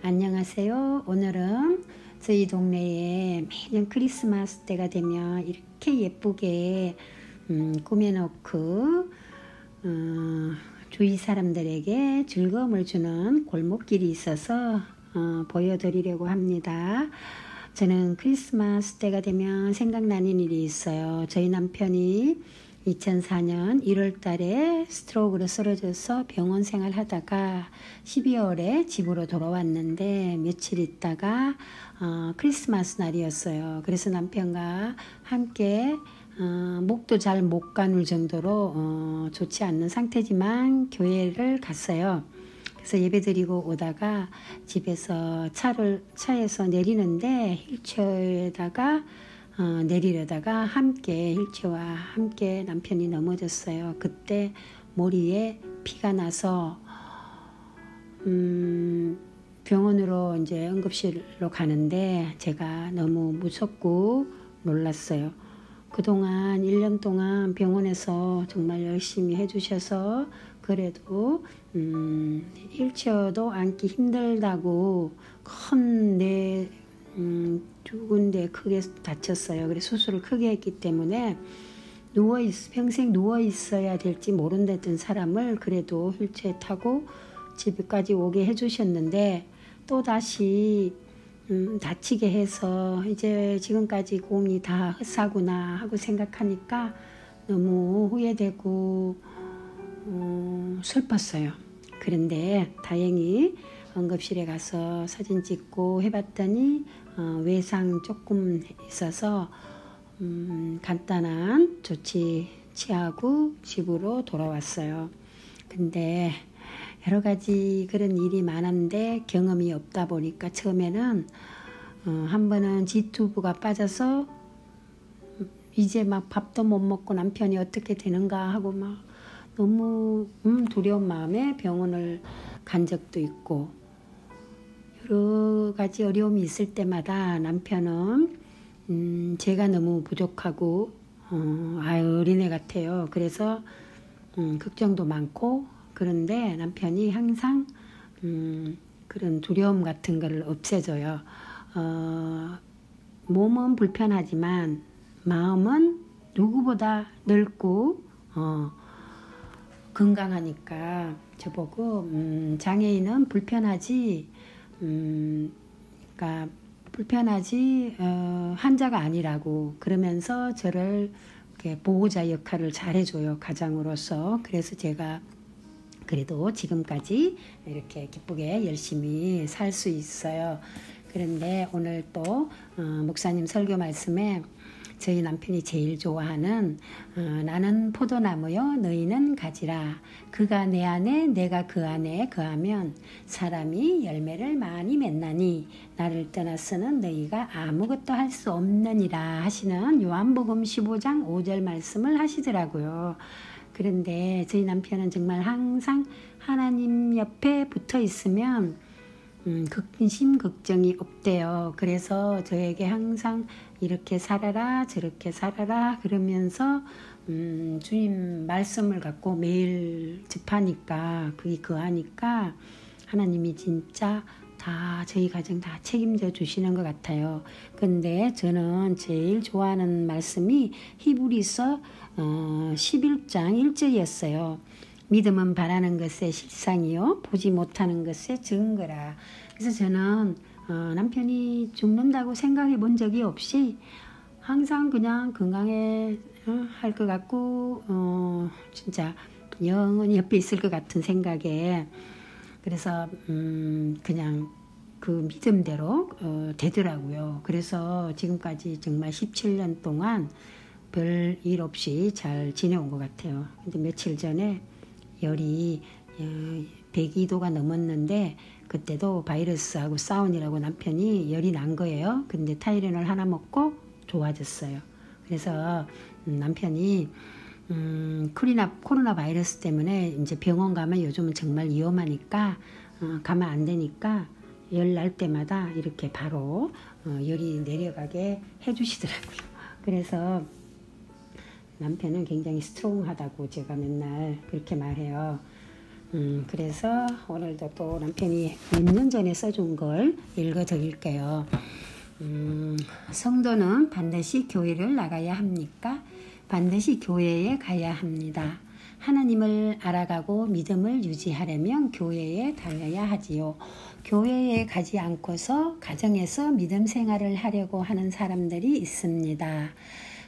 안녕하세요. 오늘은 저희 동네에 매년 크리스마스 때가 되면 이렇게 예쁘게 꾸며놓고 주위 사람들에게 즐거움을 주는 골목길이 있어서 보여드리려고 합니다. 저는 크리스마스 때가 되면 생각나는 일이 있어요. 저희 남편이 2004년 1월 달에 스트로크로 쓰러져서 병원 생활하다가 12월에 집으로 돌아왔는데 며칠 있다가 크리스마스 날이었어요. 그래서 남편과 함께 목도 잘 못 가눌 정도로 좋지 않는 상태지만 교회를 갔어요. 그래서 예배드리고 오다가 집에서 차에서 내리는데 휠체어에다가 내리려다가 휠체어와 함께 남편이 넘어졌어요. 그때 머리에 피가 나서 병원으로 이제 응급실로 가는데 제가 너무 무섭고 놀랐어요. 그동안 1년 동안 병원에서 정말 열심히 해주셔서 그래도 휠체어도 앉기 힘들다고 두 군데 크게 다쳤어요. 그래서 수술을 크게 했기 때문에 평생 누워 있어야 될지 모른다던 사람을 그래도 휠체어 타고 집까지 오게 해주셨는데 또 다시 다치게 해서 이제 지금까지 공이 다 헛사구나 하고 생각하니까 너무 후회되고 슬펐어요. 그런데 다행히 응급실에 가서 사진 찍고 해봤더니 외상 조금 있어서 간단한 조치 취하고 집으로 돌아왔어요. 근데 여러 가지 그런 일이 많은데 경험이 없다 보니까 처음에는 한 번은 G튜브가 빠져서 이제 막 밥도 못 먹고 남편이 어떻게 되는가 하고 막 너무 두려운 마음에 병원을 간 적도 있고 여러 가지 어려움이 있을 때마다 남편은 제가 너무 부족하고 어린애 같아요. 그래서 걱정도 많고 그런데 남편이 항상 그런 두려움 같은 거를 없애줘요. 몸은 불편하지만 마음은 누구보다 넓고 건강하니까 저보고 장애인은 불편하지 환자가 아니라고 그러면서 저를 이렇게 보호자 역할을 잘해줘요. 가장으로서. 그래서 제가 그래도 지금까지 이렇게 기쁘게 열심히 살 수 있어요. 그런데 오늘 또 목사님 설교 말씀에 저희 남편이 제일 좋아하는 나는 포도나무요 너희는 가지라 그가 내 안에 내가 그 안에 거하면 사람이 열매를 많이 맺나니 나를 떠나서는 너희가 아무것도 할 수 없느니라 하시는 요한복음 15장 5절 말씀을 하시더라고요. 그런데 저희 남편은 정말 항상 하나님 옆에 붙어 있으면 근심 걱정이 없대요. 그래서 저에게 항상 이렇게 살아라 저렇게 살아라 그러면서 주님 말씀을 갖고 매일 접하니까 그게 거하니까 하나님이 진짜 다 저희 가정 다 책임져 주시는 것 같아요. 근데 저는 제일 좋아하는 말씀이 히브리서 11장 1절이었어요. 믿음은 바라는 것의 실상이요 보지 못하는 것의 증거라. 그래서 저는 남편이 죽는다고 생각해 본 적이 없이 항상 그냥 건강해 할 것 같고 진짜 영원히 옆에 있을 것 같은 생각에 그래서 그냥 그 믿음대로 되더라고요. 그래서 지금까지 정말 17년 동안 별 일 없이 잘 지내온 것 같아요. 근데 며칠 전에 열이 102도가 넘었는데 그때도 바이러스하고 싸우느라고 남편이 열이 난 거예요. 근데 타이레놀 하나 먹고 좋아졌어요. 그래서 남편이 코로나 바이러스 때문에 이제 병원 가면 요즘은 정말 위험하니까 가면 안 되니까 열 날 때마다 이렇게 바로 열이 내려가게 해주시더라고요. 그래서 남편은 굉장히 스트롱하다고 제가 맨날 그렇게 말해요. 그래서 오늘도 또 남편이 몇 년 전에 써준 걸 읽어 드릴게요. 성도는 반드시 교회를 나가야 합니까? 반드시 교회에 가야 합니다. 하나님을 알아가고 믿음을 유지하려면 교회에 다녀야 하지요. 교회에 가지 않고서 가정에서 믿음 생활을 하려고 하는 사람들이 있습니다.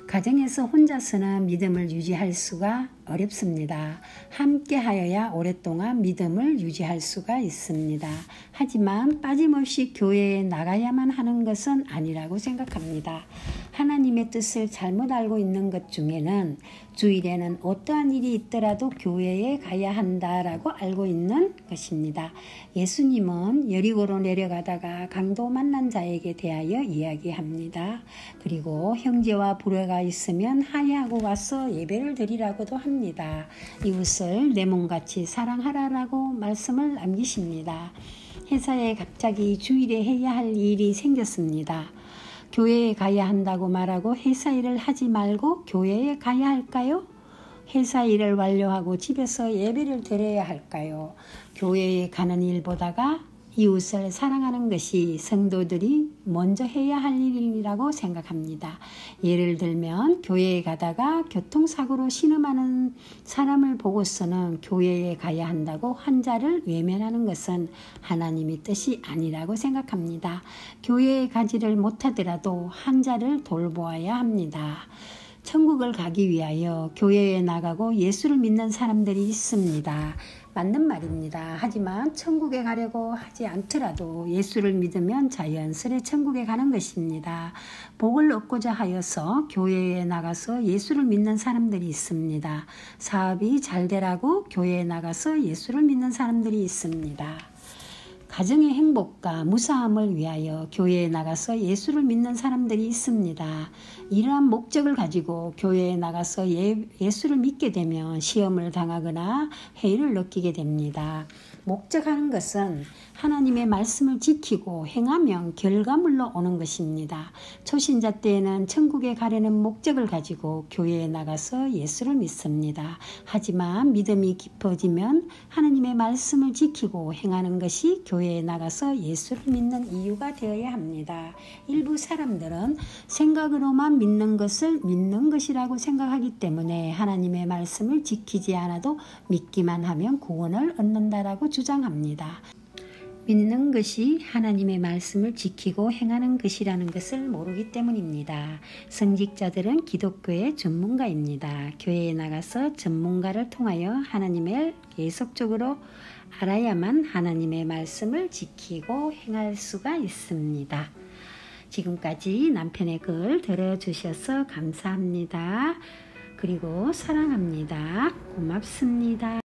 가정에서 혼자서는 믿음을 유지할 수가 어렵습니다. 함께 하여야 오랫동안 믿음을 유지할 수가 있습니다. 하지만 빠짐없이 교회에 나가야만 하는 것은 아니라고 생각합니다. 하나님의 뜻을 잘못 알고 있는 것 중에는 주일에는 어떠한 일이 있더라도 교회에 가야 한다라고 알고 있는 것입니다. 예수님은 여리고로 내려가다가 강도 만난 자에게 대하여 이야기합니다. 그리고 형제와 불화가 있으면 화해하고 와서 예배를 드리라고도 합니다. 이웃을 내 몸같이 사랑하라라고 말씀을 남기십니다. 회사에 갑자기 주일에 해야 할 일이 생겼습니다. 교회에 가야 한다고 말하고 회사 일을 하지 말고 교회에 가야 할까요? 회사 일을 완료하고 집에서 예배를 드려야 할까요? 교회에 가는 일보다가 이웃을 사랑하는 것이 성도들이 먼저 해야 할 일이라고 생각합니다. 예를 들면 교회에 가다가 교통사고로 신음하는 사람을 보고서는 교회에 가야 한다고 환자를 외면하는 것은 하나님의 뜻이 아니라고 생각합니다. 교회에 가지를 못하더라도 환자를 돌보아야 합니다. 천국을 가기 위하여 교회에 나가고 예수를 믿는 사람들이 있습니다. 맞는 말입니다. 하지만 천국에 가려고 하지 않더라도 예수를 믿으면 자연스레 천국에 가는 것입니다. 복을 얻고자 하여서 교회에 나가서 예수를 믿는 사람들이 있습니다. 사업이 잘 되라고 교회에 나가서 예수를 믿는 사람들이 있습니다. 가정의 행복과 무사함을 위하여 교회에 나가서 예수를 믿는 사람들이 있습니다. 이러한 목적을 가지고 교회에 나가서 예수를 믿게 되면 시험을 당하거나 해를 느끼게 됩니다. 목적하는 것은 하나님의 말씀을 지키고 행하면 결과물로 오는 것입니다. 초신자 때에는 천국에 가려는 목적을 가지고 교회에 나가서 예수를 믿습니다. 하지만 믿음이 깊어지면 하나님의 말씀을 지키고 행하는 것이 교회에 나가서 예수를 믿는 이유가 되어야 합니다. 일부 사람들은 생각으로만 믿는 것을 믿는 것이라고 생각하기 때문에 하나님의 말씀을 지키지 않아도 믿기만 하면 구원을 얻는다라고 주장합니다. 믿는 것이 하나님의 말씀을 지키고 행하는 것이라는 것을 모르기 때문입니다. 성직자들은 기독교의 전문가입니다. 교회에 나가서 전문가를 통하여 하나님을 계속적으로 알아야만 하나님의 말씀을 지키고 행할 수가 있습니다. 지금까지 남편의 글 들어주셔서 감사합니다. 그리고 사랑합니다. 고맙습니다.